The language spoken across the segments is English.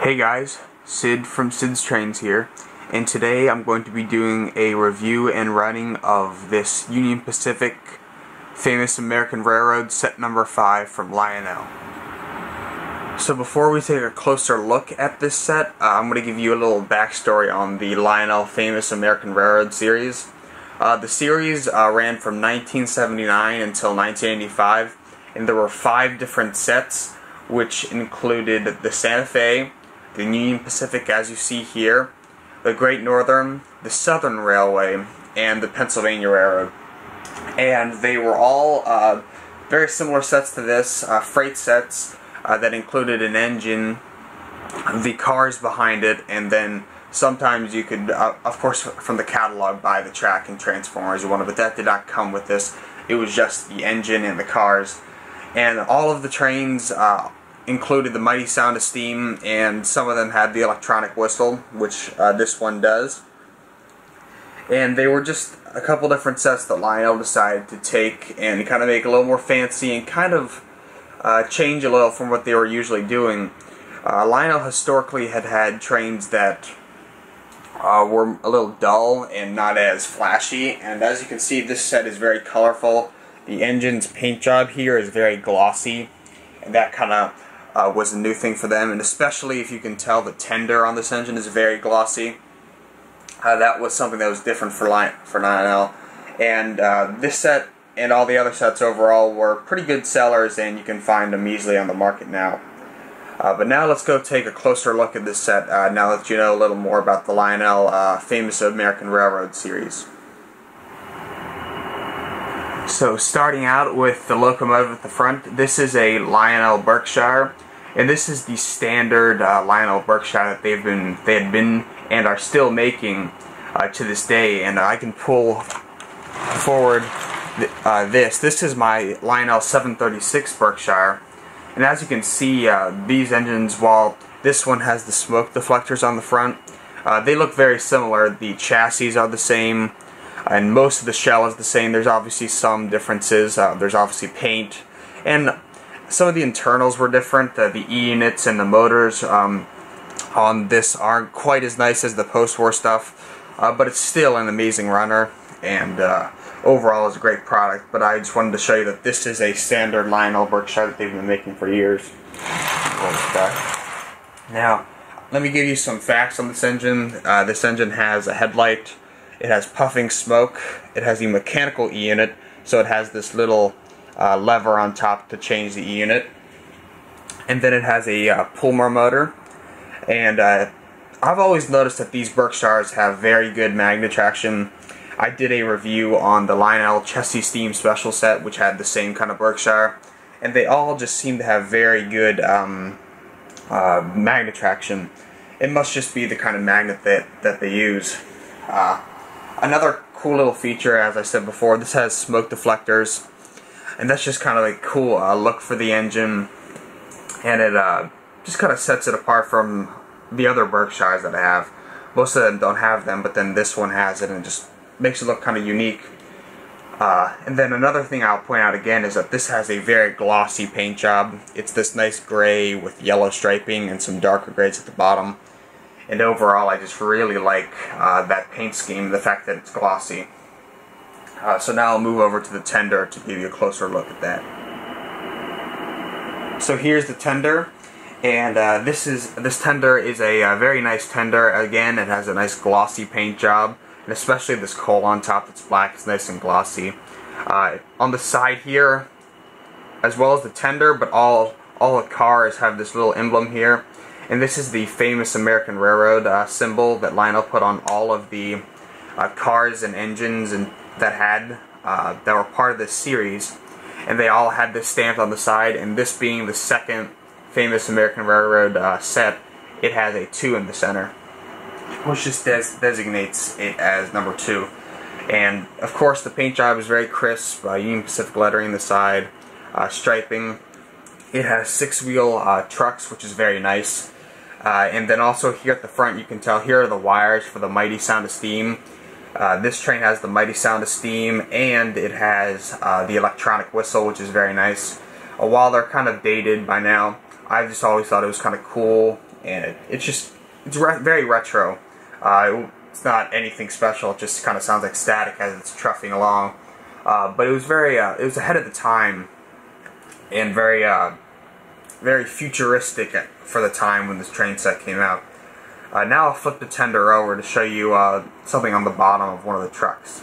Hey guys, Sid from Sid's Trains here, and today I'm going to be doing a review and running of this Union Pacific Famous American Railroad set number 5 from Lionel. So before we take a closer look at this set, I'm going to give you a little backstory on the Lionel Famous American Railroad series. The series ran from 1979 until 1985, and there were 5 different sets, which included the Santa Fe, the Union Pacific as you see here, the Great Northern, the Southern Railway, and the Pennsylvania Railroad. And they were all very similar sets to this, freight sets that included an engine, the cars behind it, and then sometimes you could, of course from the catalog, buy the track and transformers you wanted, but that did not come with this. It was just the engine and the cars. And all of the trains included the mighty sound of steam, and some of them had the electronic whistle, which this one does. And they were just a couple different sets that Lionel decided to take and kind of make a little more fancy and kind of change a little from what they were usually doing. Lionel historically had trains that were a little dull and not as flashy, and as you can see, this set is very colorful. The engine's paint job here is very glossy, and that kind of was a new thing for them, and especially if you can tell the tender on this engine is very glossy. That was something that was different for Lionel. And this set and all the other sets overall were pretty good sellers, and you can find them easily on the market now. But now let's go take a closer look at this set, now that you know a little more about the Lionel Famous American Railroad series. So starting out with the locomotive at the front, this is a Lionel Berkshire, and this is the standard Lionel Berkshire that they had been and are still making to this day. And I can pull forward this is my Lionel 736 Berkshire, and as you can see, these engines, while this one has the smoke deflectors on the front, they look very similar. The chassis are the same, and most of the shell is the same. There's obviously some differences. There's obviously paint, and some of the internals were different. The E-units and the motors on this aren't quite as nice as the post-war stuff, but it's still an amazing runner, and overall is a great product. But I just wanted to show you that this is a standard Lionel Berkshire that they've been making for years. Now, let me give you some facts on this engine. This engine has a headlight. It has puffing smoke. It has a mechanical E-unit, so it has this little lever on top to change the E-unit. And then it has a Pullman motor. And I've always noticed that these Berkshires have very good magnet traction. I did a review on the Lionel Chesty Steam Special set, which had the same kind of Berkshire, and they all just seem to have very good magnet traction. It must just be the kind of magnet that they use. Another cool little feature, as I said before, this has smoke deflectors, and that's just kind of a cool look for the engine, and it just kind of sets it apart from the other Berkshires that I have. Most of them don't have them, but then this one has it, and it just makes it look kind of unique. And then another thing I'll point out again is that this has a very glossy paint job. It's this nice gray with yellow striping and some darker grays at the bottom. And overall, I just really like that paint scheme, the fact that it's glossy. So now I'll move over to the tender to give you a closer look at that. So here's the tender, and this tender is a very nice tender. Again, it has a nice glossy paint job, and especially this coal on top that's black is nice and glossy. On the side here, as well as the tender, but all the cars have this little emblem here. And this is the Famous American Railroad symbol that Lionel put on all of the cars and engines that were part of this series. And they all had this stamped on the side, and this being the second Famous American Railroad set, it has a 2 in the center, which just designates it as number 2. And of course the paint job is very crisp, Union Pacific lettering on the side, striping. It has 6-wheel trucks, which is very nice. And then also here at the front, you can tell here are the wires for the mighty sound of steam. This train has the mighty sound of steam, and it has the electronic whistle, which is very nice. While they're kind of dated by now, I just always thought it was kind of cool and it's very retro. It's not anything special. It just kind of sounds like static as it's truffing along. But it was it was ahead of the time, and very futuristic for the time when this train set came out. Now I'll flip the tender over to show you something on the bottom of one of the trucks.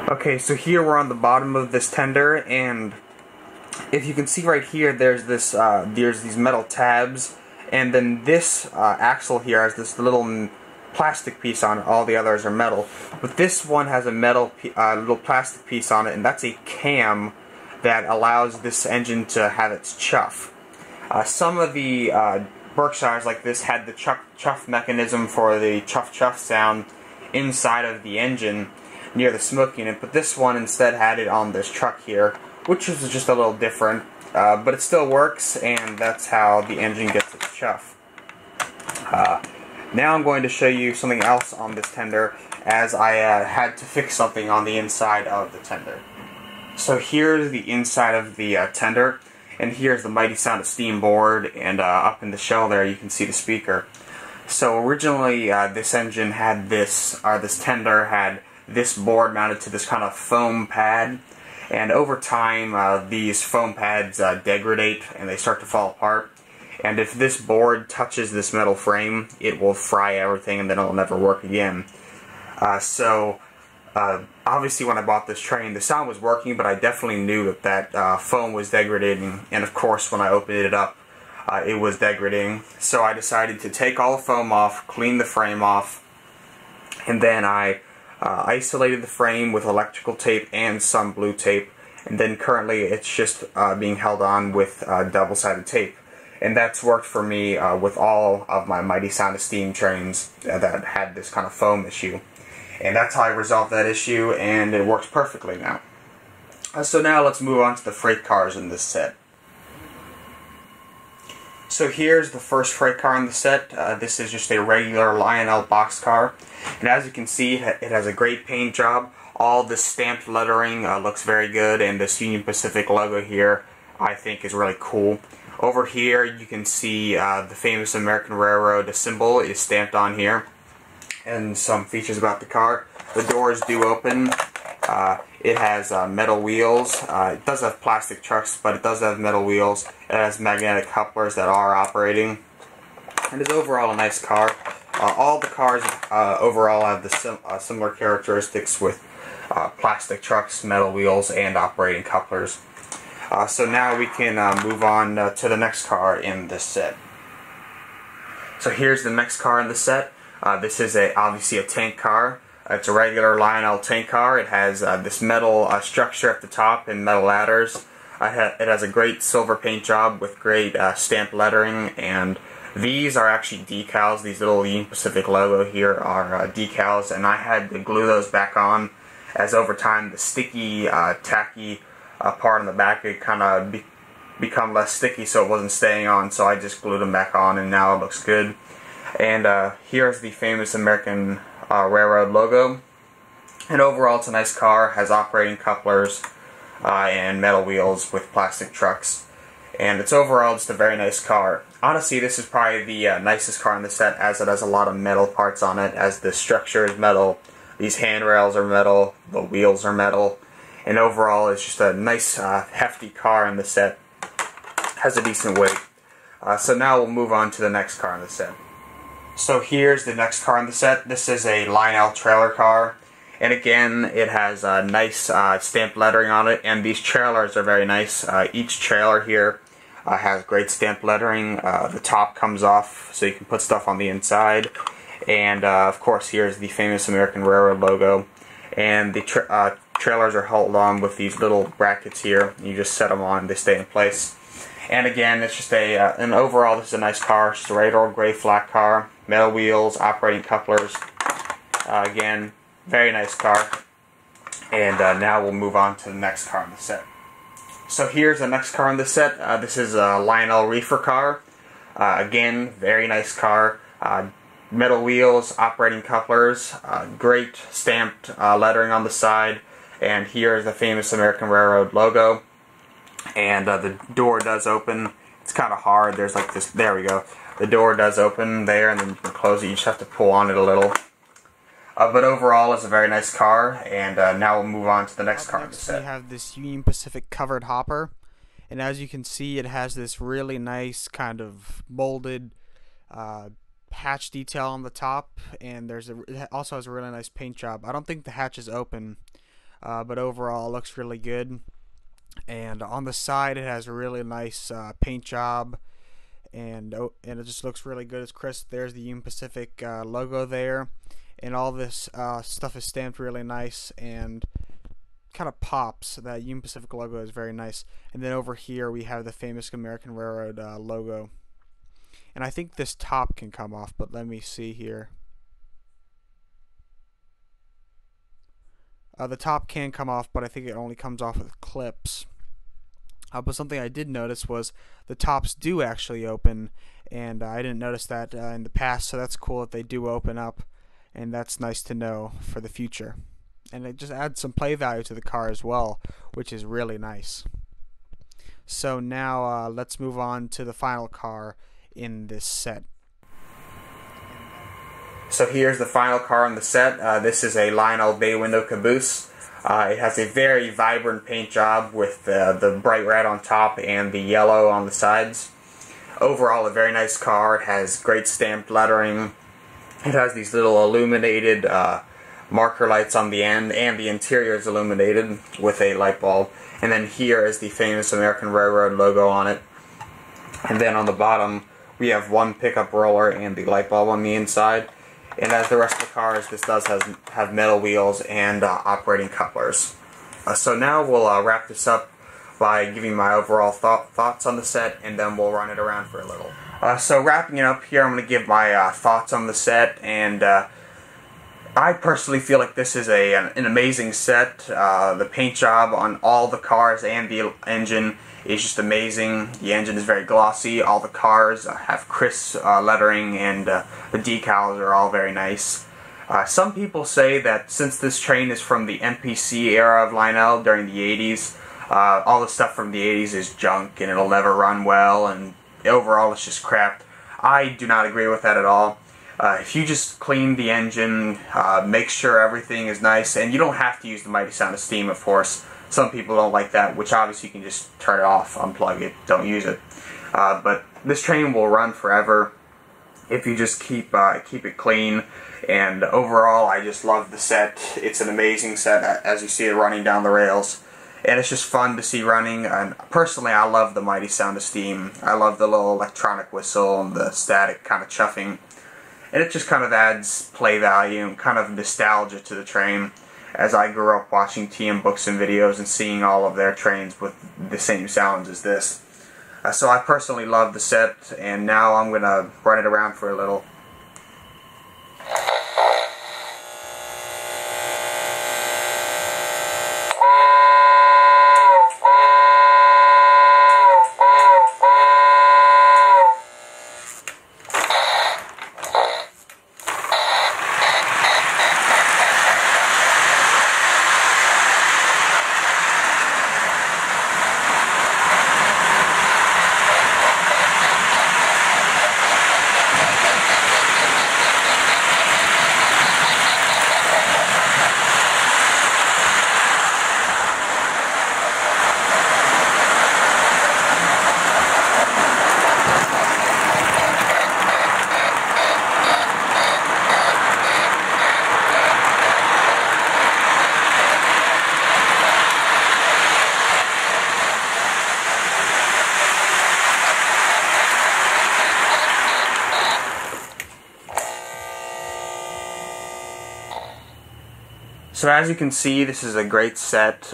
Okay, so here we're on the bottom of this tender, and if you can see right here, there's these metal tabs, and then this axle here has this little plastic piece on it. All the others are metal, but this one has a little plastic piece on it, and that's a cam that allows this engine to have its chuff. Some of the Berkshires like this had the chuff mechanism for the chuff sound inside of the engine near the smoke unit, but this one instead had it on this truck here, which is just a little different, but it still works, and that's how the engine gets its chuff. Now I'm going to show you something else on this tender, as I had to fix something on the inside of the tender. So here's the inside of the tender, and here's the mighty sound of steam board, and up in the shell there you can see the speaker. So originally this engine had this tender had this board mounted to this kind of foam pad, and over time these foam pads degrade and they start to fall apart, and if this board touches this metal frame, it will fry everything and then it'll never work again. Obviously when I bought this train, the sound was working, but I definitely knew that foam was degrading, and of course when I opened it up, it was degrading. So I decided to take all the foam off, clean the frame off, and then I isolated the frame with electrical tape and some blue tape, and then currently it's just being held on with double-sided tape. And that's worked for me with all of my Mighty Sound of Steam trains that had this kind of foam issue. And that's how I resolved that issue, and it works perfectly now. So now let's move on to the freight cars in this set. So here's the first freight car in the set. This is just a regular Lionel Boxcar, and as you can see, it has a great paint job. All the stamped lettering looks very good, and this Union Pacific logo here I think is really cool. Over here you can see the famous American Railroad symbol is stamped on here, and some features about the car. The doors do open. It has metal wheels. It does have plastic trucks, but it does have metal wheels. It has magnetic couplers that are operating. And it's overall a nice car. All the cars overall have the similar characteristics with plastic trucks, metal wheels, and operating couplers. So now we can move on to the next car in this set. So here's the next car in the set. This is obviously a tank car. It's a regular Lionel Tank Car. It has this metal structure at the top and metal ladders. It has a great silver paint job with great stamped lettering, and these are actually decals. These little Union Pacific logo here are decals, and I had to glue those back on, as over time the sticky, tacky part on the back had kind of become less sticky, so it wasn't staying on, so I just glued them back on, and now it looks good. And here's the famous American Railroad logo. And overall it's a nice car, has operating couplers and metal wheels with plastic trucks. And it's overall just a very nice car. Honestly, this is probably the nicest car in the set, as it has a lot of metal parts on it, as the structure is metal, these handrails are metal, the wheels are metal, and overall it's just a nice hefty car in the set. Has a decent weight. So now we'll move on to the next car in the set. So here's the next car in the set. This is a Lionel trailer car, and again it has nice stamped lettering on it, and these trailers are very nice. Each trailer here has great stamped lettering. The top comes off so you can put stuff on the inside, and of course here's the famous American Railroad logo, and the trailers are held on with these little brackets here. You just set them on and they stay in place. And again, it's just and overall this is a nice car. It's just a regular old gray flat car, metal wheels, operating couplers. Again, very nice car. And now we'll move on to the next car in the set. So here's the next car in the set. This is a Lionel Reefer Car. Again, very nice car. Metal wheels, operating couplers, great stamped lettering on the side. And here's the famous American Railroad logo. And the door does open, It's kind of hard. There's like this, there we go. The door does open there, and then you can close it. You just have to pull on it a little. But overall, it's a very nice car, and now we'll move on to the next car in the set. We have this Union Pacific covered hopper, and as you can see, it has this really nice kind of molded hatch detail on the top, and it also has a really nice paint job. I don't think the hatch is open, but overall, it looks really good. And on the side, it has a really nice paint job, and it just looks really good. It's crisp. There's the Union Pacific logo there. And all this stuff is stamped really nice and kind of pops. That Union Pacific logo is very nice. And then over here we have the famous American Railroad logo. And I think this top can come off, but let me see here. The top can come off, but I think it only comes off with clips. But something I did notice was the tops do actually open, and I didn't notice that in the past, so that's cool that they do open up. And that's nice to know for the future. And it just adds some play value to the car as well, which is really nice. So now let's move on to the final car in this set. So here's the final car in the set. This is a Lionel bay window caboose. It has a very vibrant paint job with the bright red on top and the yellow on the sides. Overall, a very nice car. It has great stamped lettering. It has these little illuminated marker lights on the end, and the interior is illuminated with a light bulb. And then here is the famous American Railroad logo on it. And then on the bottom, we have one pickup roller and the light bulb on the inside. And as the rest of the cars, this does have metal wheels and operating couplers. So now we'll wrap this up by giving my overall thoughts on the set, and then we'll run it around for a little. So wrapping it up here, I'm going to give my thoughts on the set, and I personally feel like this is an amazing set. The paint job on all the cars and the engine is just amazing. The engine is very glossy. All the cars have crisp lettering, and the decals are all very nice. Some people say that since this train is from the MPC era of Lionel during the 80s, all the stuff from the 80s is junk and it'll never run well, and overall it's just crap. I do not agree with that at all. If you just clean the engine, make sure everything is nice, and you don't have to use the mighty sound of steam, of course. Some people don't like that, which obviously you can just turn it off, unplug it, don't use it. But this train will run forever if you just keep it clean. And overall, I just love the set. It's an amazing set, as you see it running down the rails. And it's just fun to see running, and personally I love the mighty sound of steam. I love the little electronic whistle and the static kind of chuffing. And it just kind of adds play value and kind of nostalgia to the train, as I grew up watching TM books and videos and seeing all of their trains with the same sounds as this. So I personally love the set, and now I'm going to run it around for a little. So as you can see, this is a great set.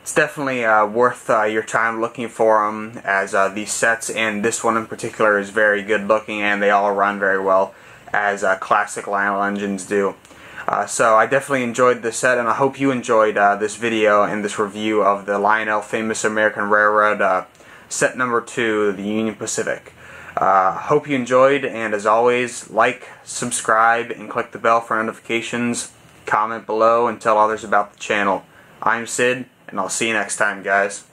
It's definitely worth your time looking for them, as these sets, and this one in particular, is very good looking, and they all run very well, as classic Lionel engines do. So I definitely enjoyed this set, and I hope you enjoyed this video and this review of the Lionel Famous American Railroad set number 2, the Union Pacific. Hope you enjoyed, and as always, like, subscribe, and click the bell for notifications. Comment below and tell others about the channel. I'm Sid, and I'll see you next time, guys.